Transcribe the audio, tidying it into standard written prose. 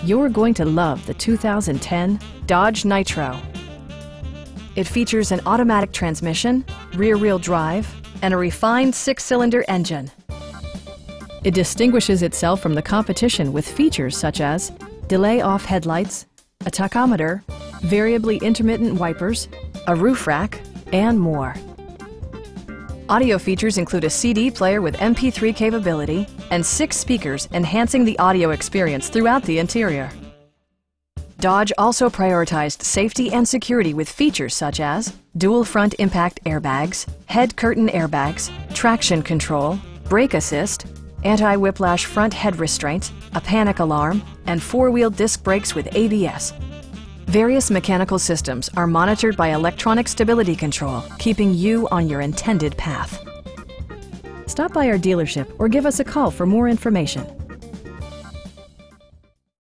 You're going to love the 2010 Dodge Nitro. It features an automatic transmission, rear-wheel drive, and a refined 6-cylinder engine. It distinguishes itself from the competition with features such as delay-off headlights, a tachometer, variably intermittent wipers, a roof rack, and more. Audio features include a CD player with MP3 capability and 6 speakers enhancing the audio experience throughout the interior. Dodge also prioritized safety and security with features such as dual front impact airbags, head curtain airbags, traction control, brake assist, anti-whiplash front head restraints, a panic alarm, and 4-wheel disc brakes with ABS. Various mechanical systems are monitored by electronic stability control, keeping you on your intended path. Stop by our dealership or give us a call for more information.